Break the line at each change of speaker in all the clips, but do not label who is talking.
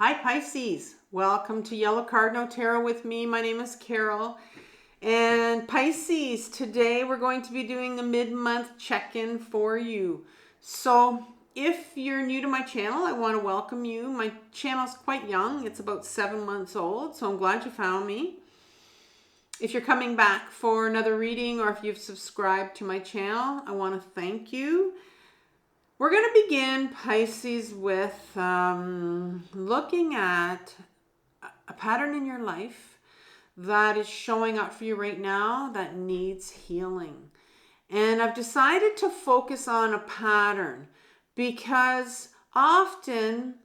Hi Pisces, welcome to Yellow Cardinal Tarot with me. My name is Carol. And Pisces, today we're going to be doing the mid-month check-in for you. So if you're new to my channel, I want to welcome you. My channel's quite young, it's about 7 months old, so I'm glad you found me. If you're coming back for another reading or if you've subscribed to my channel, I want to thank you. We're going to begin, Pisces, with looking at a pattern in your life that is showing up for you right now that needs healing. And I've decided to focus on a pattern because often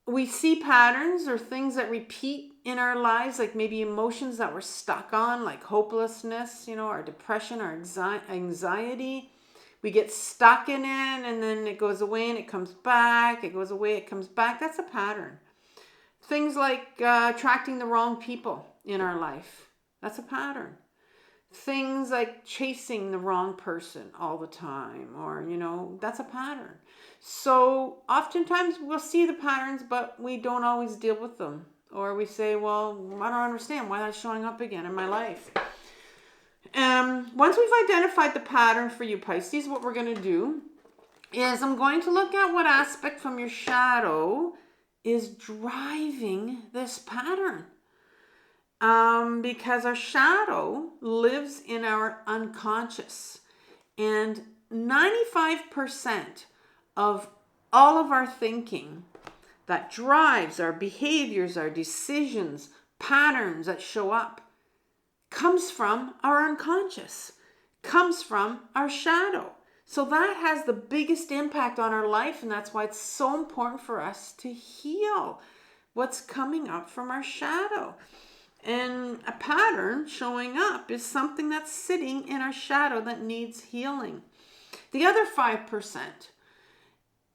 we see patterns or things that repeat in our lives, like maybe emotions that we're stuck on, like hopelessness, or depression or anxiety. We get stuck in it and then it goes away and it comes back. It goes away, it comes back. That's a pattern. Things like attracting the wrong people in our life. That's a pattern. Things like chasing the wrong person all the time, or, that's a pattern. So oftentimes we'll see the patterns, but we don't always deal with them. Or we say, well, I don't understand why that's showing up again in my life. Once we've identified the pattern for you, Pisces, what we're going to do is I'm going to look at what aspect from your shadow is driving this pattern. Because our shadow lives in our unconscious. And 95% of all of our thinking that drives our behaviors, our decisions, patterns that show up, comes from our unconscious, comes from our shadow. So that has the biggest impact on our life, and that's why it's so important for us to heal what's coming up from our shadow. And a pattern showing up is something that's sitting in our shadow that needs healing. The other 5%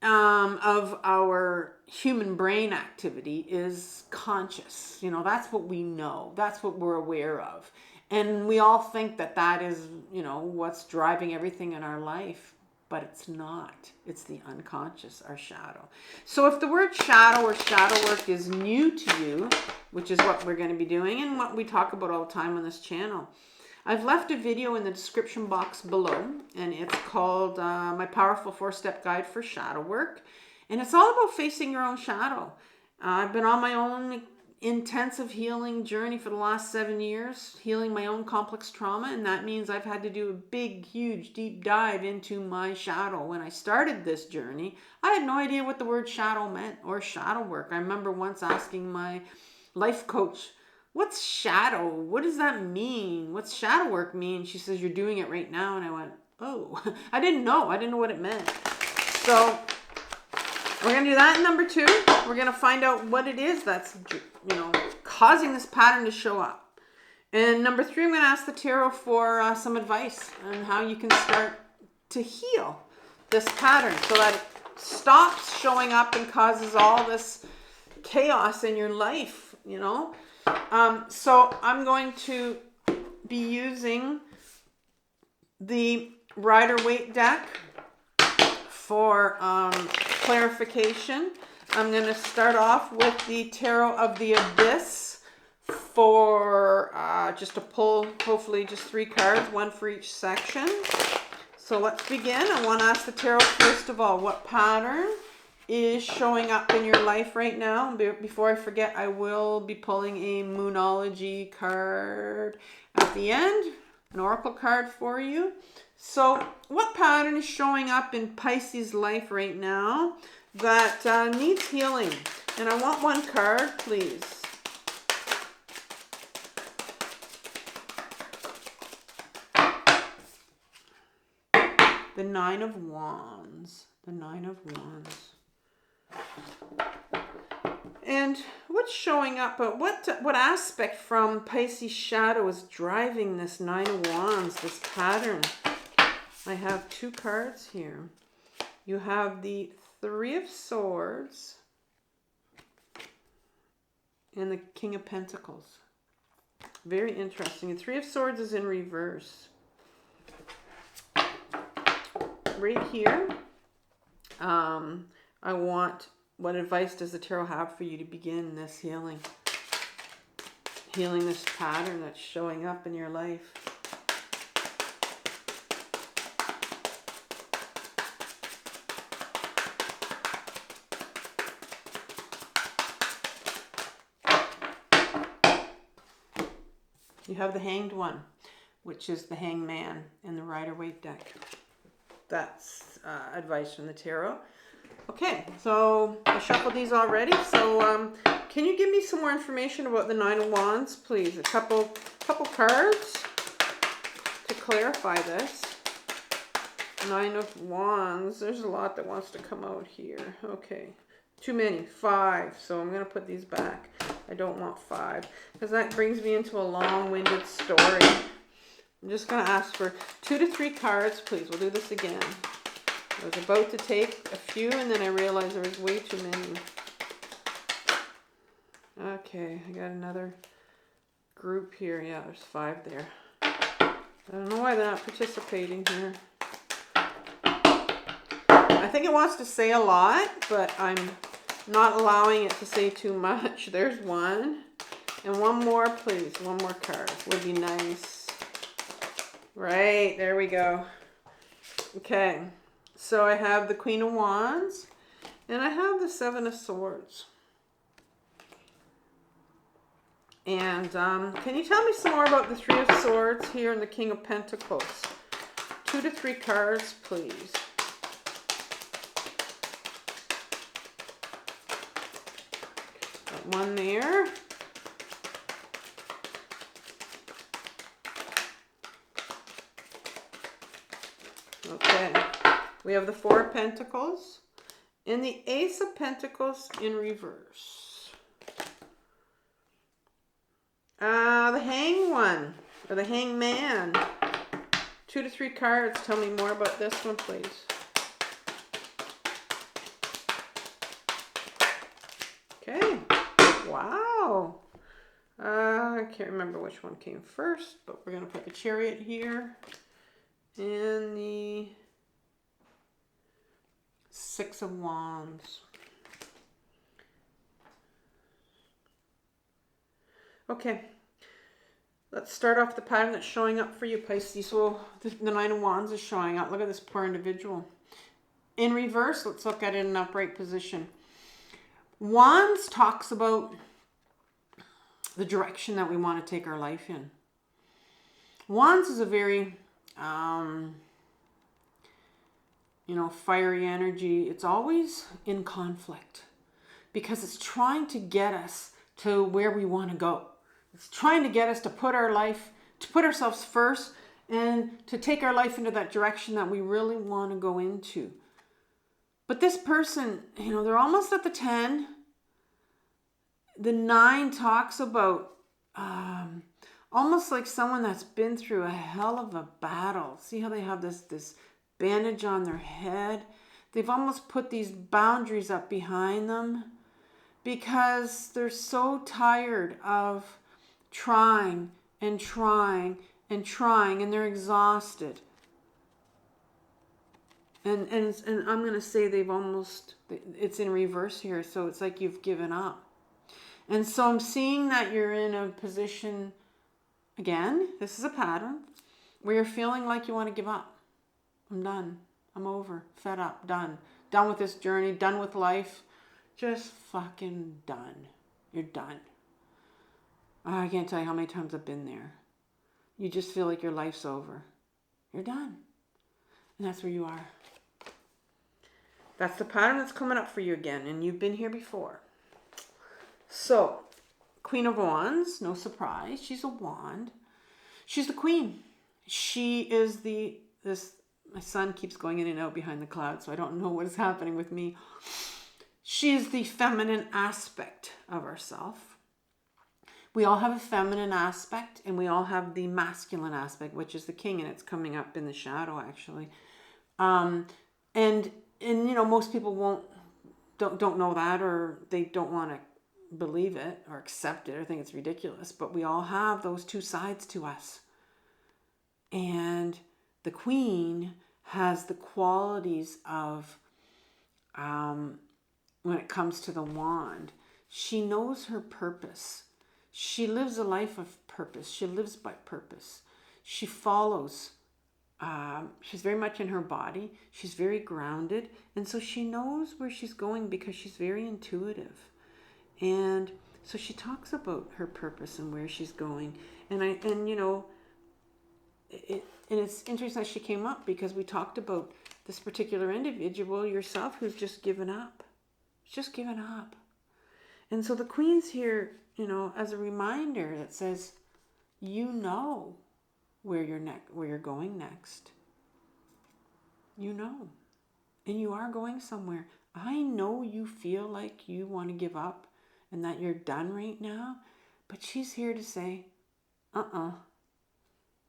of our human brain activity is conscious. That's what we know. That's what we're aware of. And we all think that that is, what's driving everything in our life. But it's not. It's the unconscious, our shadow. So if the word shadow or shadow work is new to you, which is what we're going to be doing and what we talk about all the time on this channel, I've left a video in the description box below, and it's called My Powerful 4-Step Guide for Shadow Work. And it's all about facing your own shadow. I've been on my own intensive healing journey for the last 7 years, healing my own complex trauma, and that means I've had to do a big, huge, deep dive into my shadow. When I started this journey, I had no idea what the word shadow meant or shadow work. I remember once asking my life coach, what's shadow? What does that mean? What's shadow work mean? She says, you're doing it right now. And I went, oh, I didn't know what it meant. So we're going to do that in number 2. We're going to find out what it is that's, causing this pattern to show up. And number 3, I'm going to ask the tarot for some advice on how you can start to heal this pattern so that it stops showing up and causes all this chaos in your life, So I'm going to be using the Rider-Waite deck for clarification. I'm going to start off with the Tarot of the Abyss for just to pull, hopefully just 3 cards, 1 for each section. So let's begin. I want to ask the tarot, first of all, what pattern is showing up in your life right now. Before I forget, I will be pulling a Moonology card at the end, an oracle card for you. So what pattern is showing up in Pisces' life right now that needs healing? And I want 1 card, please. The 9 of Wands. The 9 of Wands. And what's showing up, but what aspect from Pisces' shadow is driving this 9 of Wands, this pattern? I have 2 cards here. You have the 3 of Swords and the King of Pentacles. Very interesting. The 3 of Swords is in reverse. Right here, I want what advice does the tarot have for you to begin this healing? Healing this pattern that's showing up in your life. You have the Hanged One, which is the Hanged Man in the Rider-Waite deck. That's advice from the tarot. Okay, so I shuffled these already. So can you give me some more information about the Nine of Wands, please? A couple cards to clarify this. Nine of Wands. There's a lot that wants to come out here. Okay, too many. 5. So I'm going to put these back. I don't want 5 because that brings me into a long-winded story. I'm just going to ask for 2 to 3 cards, please. We'll do this again. I was about to take a few and then I realized there was way too many. Okay, I got another group here. Yeah, there's 5 there. I don't know why they're not participating here. I think it wants to say a lot, but I'm not allowing it to say too much. There's 1. And 1 more, please. 1 more card would be nice. Right, there we go. Okay, so I have the Queen of Wands and I have the 7 of Swords. And can you tell me some more about the 3 of Swords here and the King of Pentacles? 2 to 3 cards, please. Got 1 there. Okay, we have the 4 of Pentacles and the Ace of Pentacles in reverse. The Hanged One, or the Hanged Man. 2 to 3 cards. Tell me more about this one, please. Okay, wow. I can't remember which one came first, but we're going to put the Chariot here. And the 6 of Wands. Okay, let's start off the pattern that's showing up for you, Pisces. So the 9 of Wands is showing up. Look at this poor individual. In reverse, let's look at it in an upright position. Wands talks about the direction that we want to take our life in. Wands is a very fiery energy. It's always in conflict because it's trying to get us to where we want to go. It's trying to get us to put ourselves first and to take our life into that direction that we really want to go into. But this person, they're almost at the 10. The 9 talks about almost like someone that's been through a hell of a battle. See how they have this bandage on their head? They've almost put these boundaries up behind them because they're so tired of trying and trying and trying, and they're exhausted. And I'm going to say it's in reverse here, so it's like you've given up. And so I'm seeing that you're in a position, again, this is a pattern, where you're feeling like you want to give up. I'm done. I'm over. Fed up. Done. Done with this journey. Done with life. Just fucking done. You're done. I can't tell you how many times I've been there. You just feel like your life's over. You're done. And that's where you are. That's the pattern that's coming up for you again. And you've been here before. So, Queen of Wands, no surprise. She's a wand. She's the queen. She is my son keeps going in and out behind the clouds, so I don't know what is happening with me. She is the feminine aspect of ourself. We all have a feminine aspect, and we all have the masculine aspect, which is the king, and it's coming up in the shadow, actually. And most people don't know that, or they don't want to believe it or accept it or think it's ridiculous, but we all have those 2 sides to us. And the queen has the qualities of when it comes to the wand. She knows her purpose. She lives a life of purpose. She lives by purpose. She follows. She's very much in her body. She's very grounded. And so she knows where she's going because she's very intuitive. And so she talks about her purpose and where she's going. And it's interesting that she came up because we talked about this particular individual, yourself, who's just given up. Just given up. And so the Queen's here, as a reminder that says, you know where you're going next. You know. And you are going somewhere. I know you feel like you want to give up and that you're done right now, but she's here to say,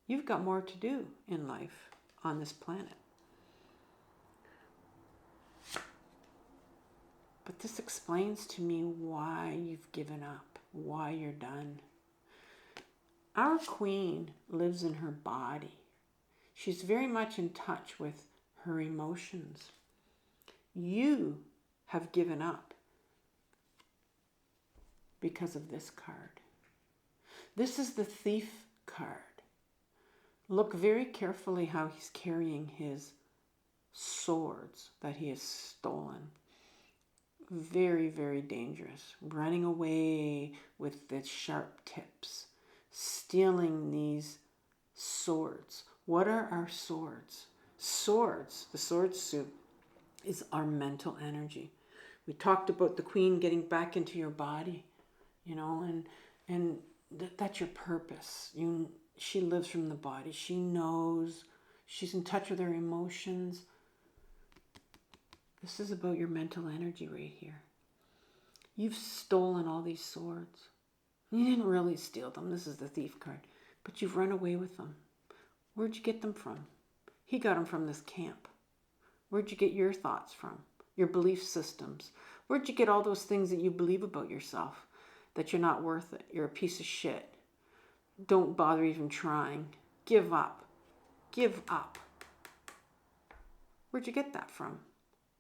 you've got more to do in life on this planet. But this explains to me why you've given up, why you're done. Our Queen lives in her body. She's very much in touch with her emotions. You have given up because of this card. This is the Thief card. Look very carefully how he's carrying his swords that he has stolen. Very, very dangerous. Running away with the sharp tips. Stealing these swords. What are our swords? Swords, the sword suit, is our mental energy. We talked about the Queen getting back into your body, and that's your purpose. She lives from the body. She knows. She's in touch with her emotions. This is about your mental energy right here. You've stolen all these swords. You didn't really steal them. This is the Thief card. But you've run away with them. Where'd you get them from? He got them from this camp. Where'd you get your thoughts from? Your belief systems. Where'd you get all those things that you believe about yourself? That you're not worth it. You're a piece of shit. Don't bother even trying. Give up. Give up. Where'd you get that from?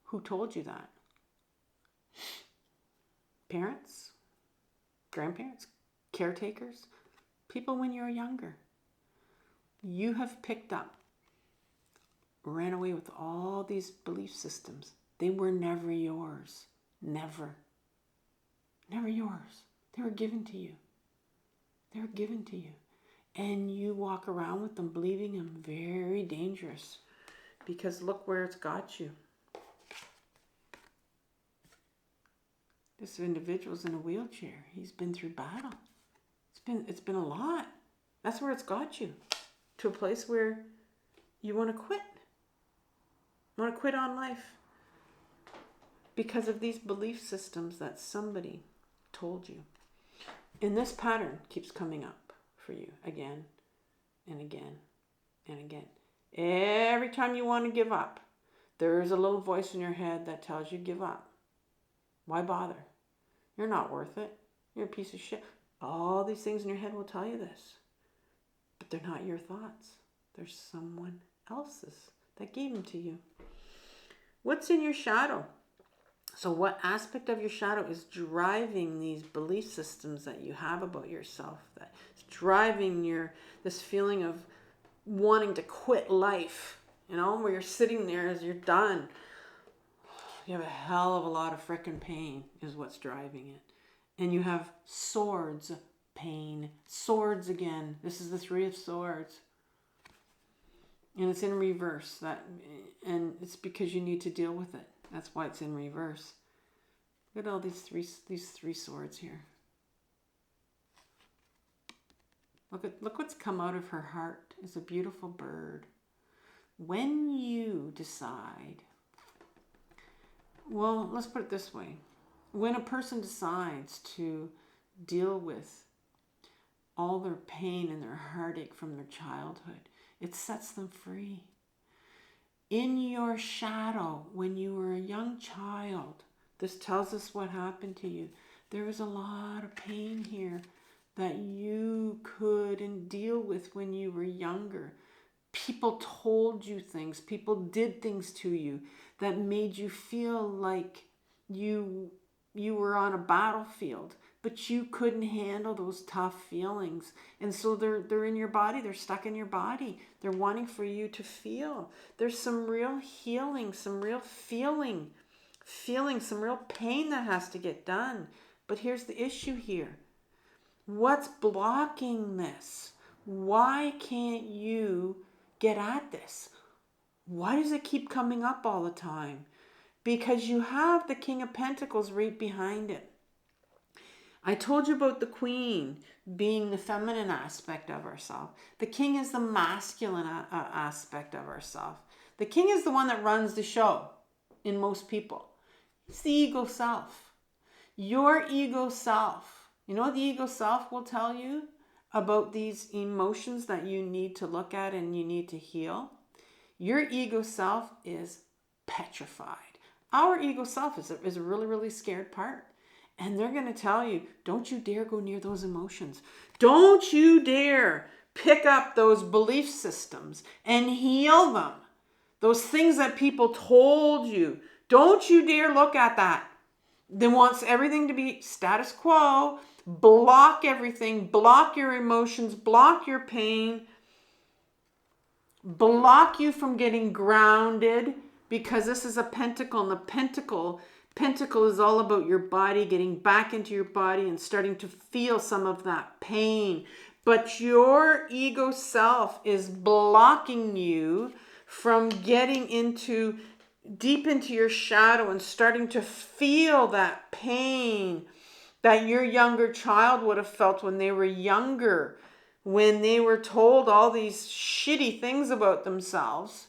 Who told you that? Parents? Grandparents? Caretakers? People when you were younger. You have picked up, ran away with all these belief systems. They were never yours. Never. Never yours. They were given to you. They were given to you. And you walk around with them believing them. Very dangerous. Because look where it's got you. This individual's in a wheelchair. He's been through battle. It's been a lot. That's where it's got you. To a place where you want to quit. You want to quit on life. Because of these belief systems that somebody told you. And this pattern keeps coming up for you again and again and again. Every time you want to give up, there is a little voice in your head that tells you give up. Why bother? You're not worth it. You're a piece of shit. All these things in your head will tell you this. But they're not your thoughts. They're someone else's that gave them to you. What's in your shadow? So what aspect of your shadow is driving these belief systems that you have about yourself? That's driving this feeling of wanting to quit life. Where you're sitting there as you're done. You have a hell of a lot of frickin' pain is what's driving it. And you have swords, pain. Swords again. This is the Three of Swords. And it's in reverse. And it's because you need to deal with it. That's why it's in reverse. Look at all these three swords here. Look what's come out of her heart. It's a beautiful bird. When you decide, well, let's put it this way. When a person decides to deal with all their pain and their heartache from their childhood, it sets them free. In your shadow, when you were a young child, this tells us what happened to you. There was a lot of pain here that you couldn't deal with when you were younger. People told you things. People did things to you that made you feel like you were on a battlefield, but you couldn't handle those tough feelings. And so they're in your body, they're stuck in your body. They're wanting for you to feel. There's some real healing, some real feeling, some real pain that has to get done. But here's the issue here. What's blocking this? Why can't you get at this? Why does it keep coming up all the time? Because you have the King of Pentacles right behind it. I told you about the Queen being the feminine aspect of ourselves. The King is the masculine aspect of ourselves. The King is the one that runs the show in most people. It's the ego self. Your ego self. You know what the ego self will tell you about these emotions that you need to look at and you need to heal? Your ego self is petrified. Our ego self is a really, really scared part. And they're going to tell you, don't you dare go near those emotions. Don't you dare pick up those belief systems and heal them. Those things that people told you. Don't you dare look at that. They want everything to be status quo. Block everything. Block your emotions. Block your pain. Block you from getting grounded, because this is a pentacle, and the pentacle is all about your body, getting back into your body and starting to feel some of that pain. But your ego self is blocking you from getting deep into your shadow and starting to feel that pain that your younger child would have felt when they were younger, when they were told all these shitty things about themselves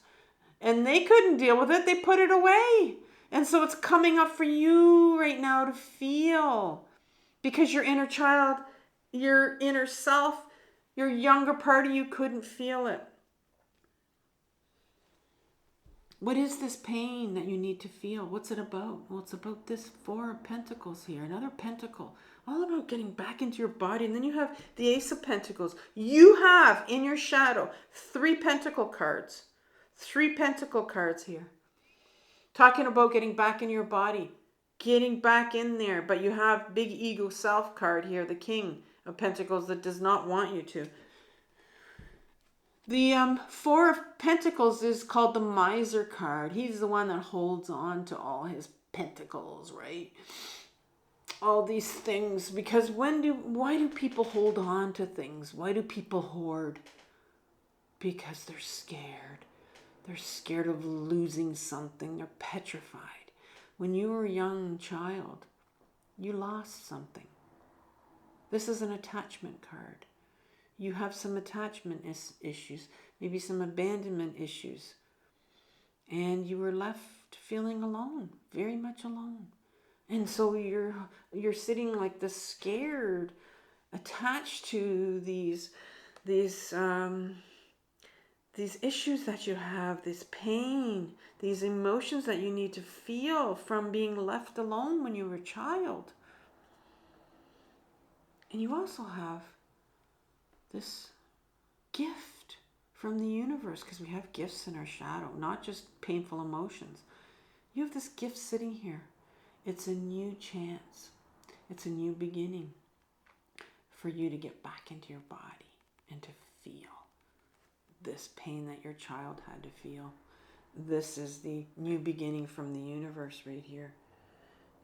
and they couldn't deal with it. They put it away. And so it's coming up for you right now to feel, because your inner child, your inner self, your younger part of you couldn't feel it. What is this pain that you need to feel? What's it about? Well, it's about this Four of Pentacles here. Another pentacle. All about getting back into your body. And then you have the Ace of Pentacles. You have in your shadow 3 pentacle cards. 3 pentacle cards here. Talking about getting back in your body. Getting back in there. But you have big ego self card here. The King of Pentacles that does not want you to. The Four of Pentacles is called the Miser card. He's the one that holds on to all his pentacles, right? All these things. Because why do people hold on to things? Why do people hoard? Because they're scared. They're scared of losing something. They're petrified. When you were a young child, you lost something. This is an attachment card. You have some attachment issues, maybe some abandonment issues. And you were left feeling alone, very much alone. And so you're sitting like this scared, attached to these issues that you have, this pain, these emotions that you need to feel from being left alone when you were a child. And you also have this gift from the universe, because we have gifts in our shadow, not just painful emotions. You have this gift sitting here. It's a new chance. It's a new beginning for you to get back into your body and to feel this pain that your child had to feel. This is the new beginning from the universe right here.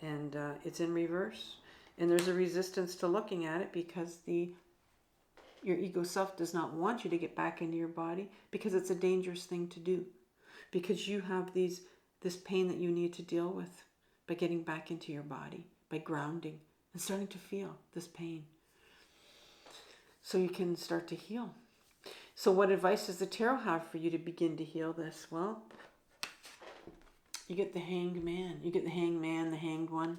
And it's in reverse. And there's a resistance to looking at it, because your ego self does not want you to get back into your body, because it's a dangerous thing to do. Because you have this pain that you need to deal with by getting back into your body, by grounding and starting to feel this pain. So you can start to heal. So what advice does the tarot have for you to begin to heal this? Well, you get the Hanged Man. You get the Hanged Man, the Hanged One.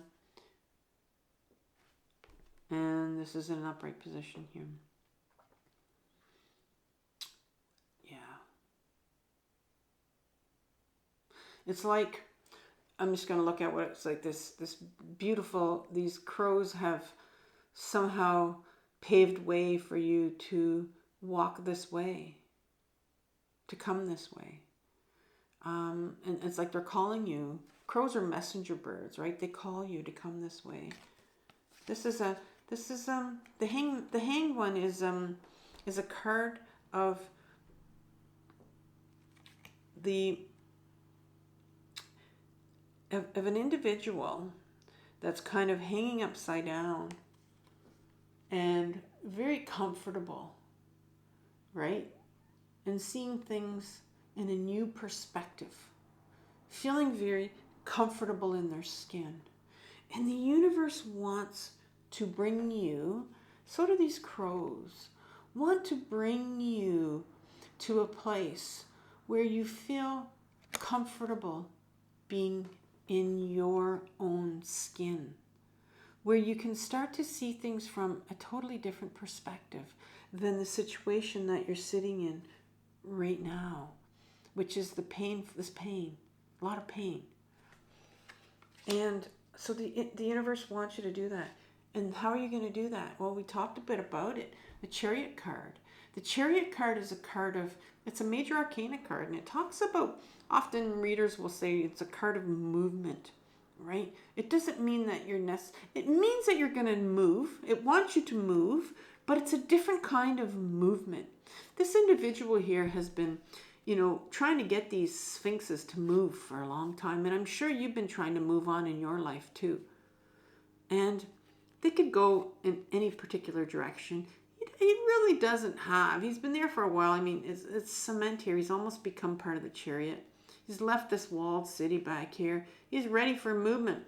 And this is in an upright position here. It's like, I'm just going to look at what it's like. This beautiful, these crows have somehow paved way for you to walk this way, to come this way. And it's like they're calling you crows are messenger birds, right? They call you to come this way. The hanged one is a card of an individual that's kind of hanging upside down and very comfortable, right? And seeing things in a new perspective, feeling very comfortable in their skin. And the universe wants to bring you, so do these crows, want to bring you to a place where you feel comfortable being in your own skin, where you can start to see things from a totally different perspective than the situation that you're sitting in right now, which is this pain, a lot of pain. And so the universe wants you to do that. And how are you going to do that? Well, we talked a bit about it. The Chariot card. The Chariot card is a card of, it's a major arcana card, and it talks about, often readers will say it's a card of movement, right? It doesn't mean that it means that you're going to move. It wants you to move, but it's a different kind of movement. This individual here has been, trying to get these sphinxes to move for a long time, and I'm sure you've been trying to move on in your life too. And they could go in any particular direction. He really doesn't have. He's been there for a while. I mean, it's cement here. He's almost become part of the Chariot. He's left this walled city back here. He's ready for movement.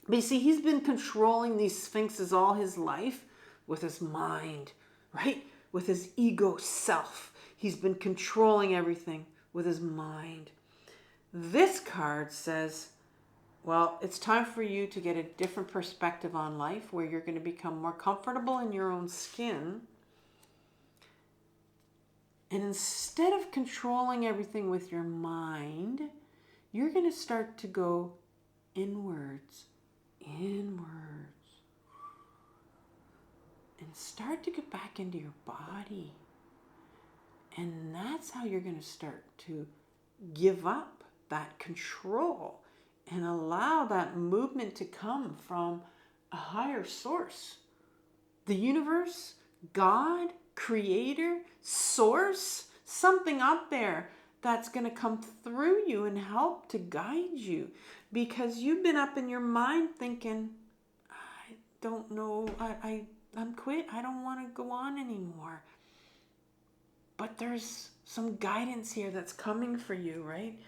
But you see, he's been controlling these sphinxes all his life with his mind, right? With his ego self. He's been controlling everything with his mind. This card says, well, it's time for you to get a different perspective on life, where you're going to become more comfortable in your own skin. And instead of controlling everything with your mind, you're going to start to go inwards, and start to get back into your body. And that's how you're going to start to give up that control and allow that movement to come from a higher source. The universe, God, creator, source, something up there that's going to come through you and help to guide you, because you've been up in your mind thinking, I don't know, I'm quit, I don't want to go on anymore. But there's some guidance here that's coming for you, right?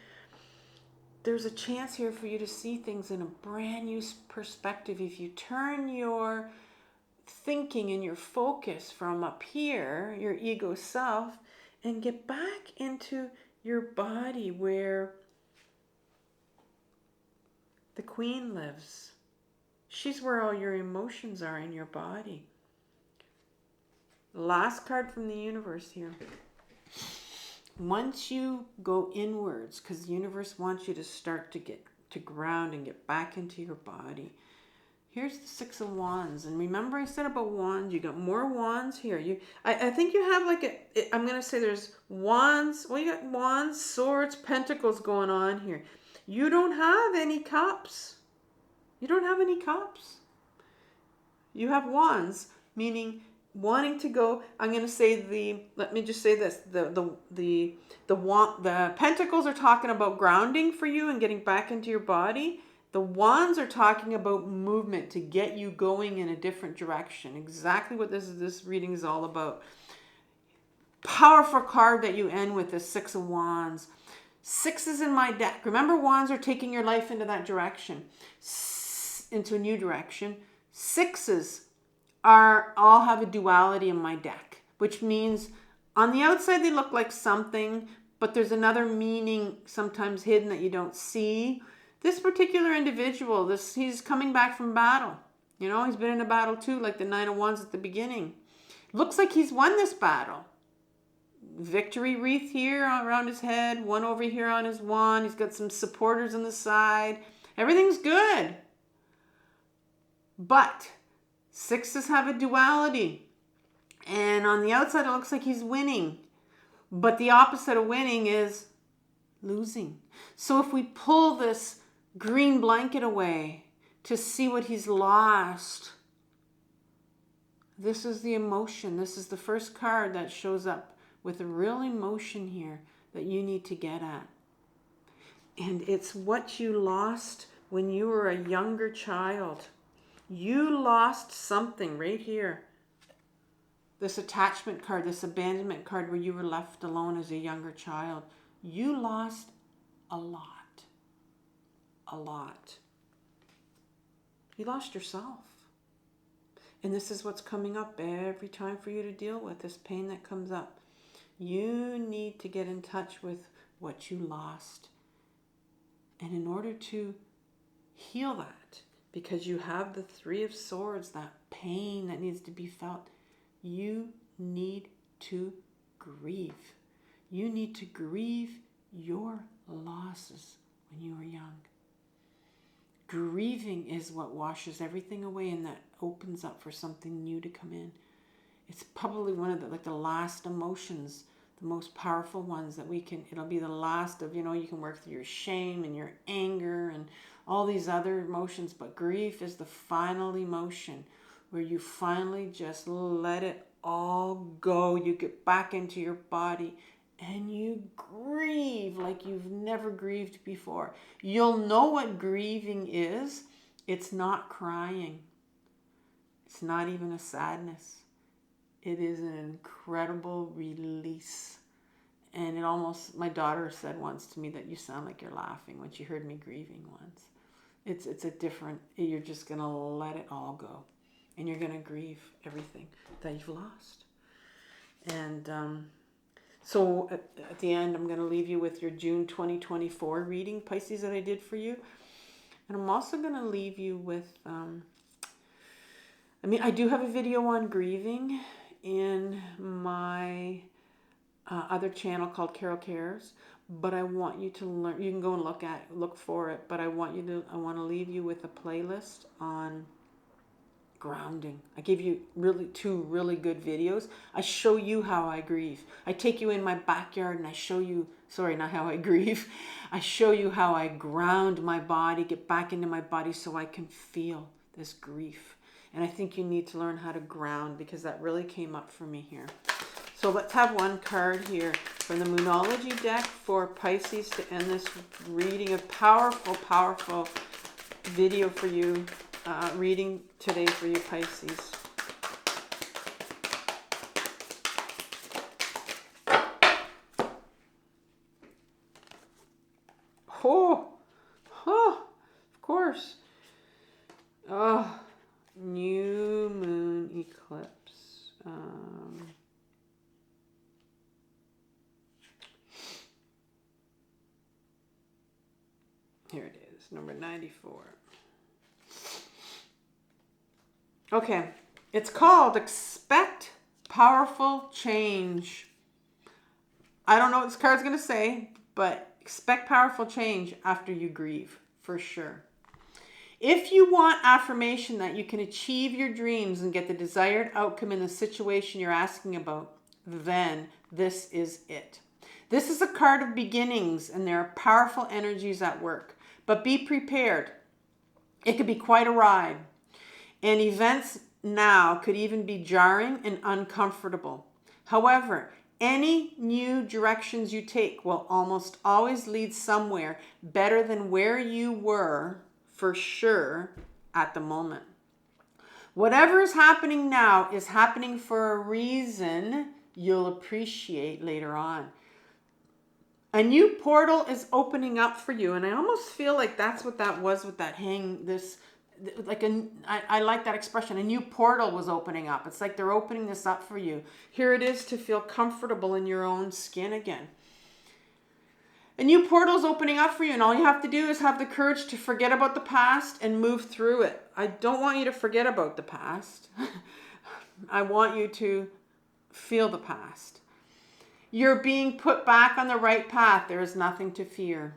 There's a chance here for you to see things in a brand new perspective. If you turn your thinking and your focus from up here, your ego self, and get back into your body where the Queen lives. She's where all your emotions are, in your body. Last card from the universe here. Once you go inwards, because the universe wants you to start to get to ground and get back into your body. Here's the Six of Wands. And remember I said about wands, you got more wands here. I think you have I'm going to say there's wands. Well, you got wands, swords, pentacles going on here. You don't have any cups. You don't have any cups. You have wands, meaning wanting to go. I'm going to say let me just say this. The pentacles are talking about grounding for you and getting back into your body. The wands are talking about movement to get you going in a different direction. Exactly what this reading is all about. Powerful card that you end with, the Six of Wands. Sixes in my deck. Remember, wands are taking your life into that direction, into a new direction. Sixes all have a duality in my deck, which means on the outside they look like something, but there's another meaning sometimes hidden that you don't see. This particular individual, he's coming back from battle. He's been in a battle too, like the Nine of Wands at the beginning. Looks like he's won this battle. Victory wreath here around his head, one over here on his wand. He's got some supporters on the side. Everything's good. But sixes have a duality. And on the outside, it looks like he's winning. But the opposite of winning is losing. So if we pull this green blanket away to see what he's lost. This is the emotion. This is the first card that shows up with a real emotion here that you need to get at. And it's what you lost when you were a younger child. You lost something right here. This attachment card, this abandonment card where you were left alone as a younger child. You lost a lot. A lot. You lost yourself. And this is what's coming up every time for you to deal with, this pain that comes up. You need to get in touch with what you lost. And in order to heal that, because you have the Three of Swords, that pain that needs to be felt, you need to grieve. You need to grieve your losses when you were young. Grieving is what washes everything away and that opens up for something new to come in. It's probably one of the last emotions, the most powerful ones that we can, it'll be the last of, you can work through your shame and your anger and all these other emotions, but grief is the final emotion where you finally just let it all go. You get back into your body and you grieve like you've never grieved before. You'll know what grieving is. It's not crying. It's not even a sadness. It is an incredible release. And it almost, my daughter said once to me that you sound like you're laughing when she heard me grieving once. It's a different, you're just going to let it all go. And you're going to grieve everything that you've lost. And so at the end, I'm going to leave you with your June 2024 reading, Pisces, that I did for you. And I'm also going to leave you with, I do have a video on grieving in my other channel called Carol Cares, but I want you to learn, you can go and look for it, but I want to leave you with a playlist on grounding. I give you two really good videos. I show you how I grieve. I take you in my backyard and I show you, sorry, not how I grieve. I show you how I ground my body, get back into my body so I can feel this grief. And I think you need to learn how to ground because that really came up for me here. So let's have one card here from the Moonology deck for Pisces to end this reading. A powerful, powerful video for you. Reading today for you, Pisces. Of course. Oh, new moon eclipse. Here it is, number 94. Okay, it's called Expect Powerful Change. I don't know what this card's going to say, but expect powerful change after you grieve, for sure. If you want affirmation that you can achieve your dreams and get the desired outcome in the situation you're asking about, then this is it. This is a card of beginnings, and there are powerful energies at work. But be prepared. It could be quite a ride. And events now could even be jarring and uncomfortable. However, any new directions you take will almost always lead somewhere better than where you were, for sure, at the moment. Whatever is happening now is happening for a reason you'll appreciate later on. A new portal is opening up for you, and I almost feel like that's what that was with that I like that expression. A new portal was opening up. It's like they're opening this up for you. Here it is to feel comfortable in your own skin again. A new portal is opening up for you, and all you have to do is have the courage to forget about the past and move through it. I don't want you to forget about the past. I want you to feel the past. You're being put back on the right path. There is nothing to fear.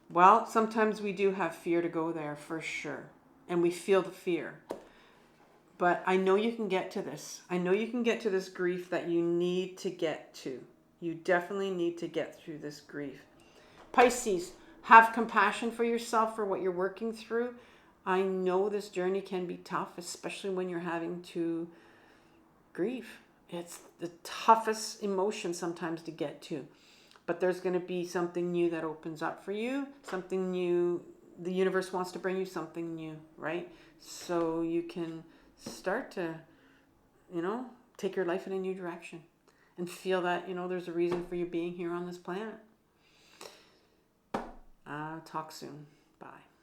Well, sometimes we do have fear to go there, for sure. And we feel the fear. But I know you can get to this. I know you can get to this grief that you need to get to. You definitely need to get through this grief. Pisces, Have compassion for yourself for what you're working through. I know this journey can be tough, especially when you're having to grieve. It's the toughest emotion sometimes to get to. But there's going to be something new that opens up for you, something new. The universe wants to bring you something new, right? So you can start to, take your life in a new direction and feel that, there's a reason for you being here on this planet. Talk soon. Bye.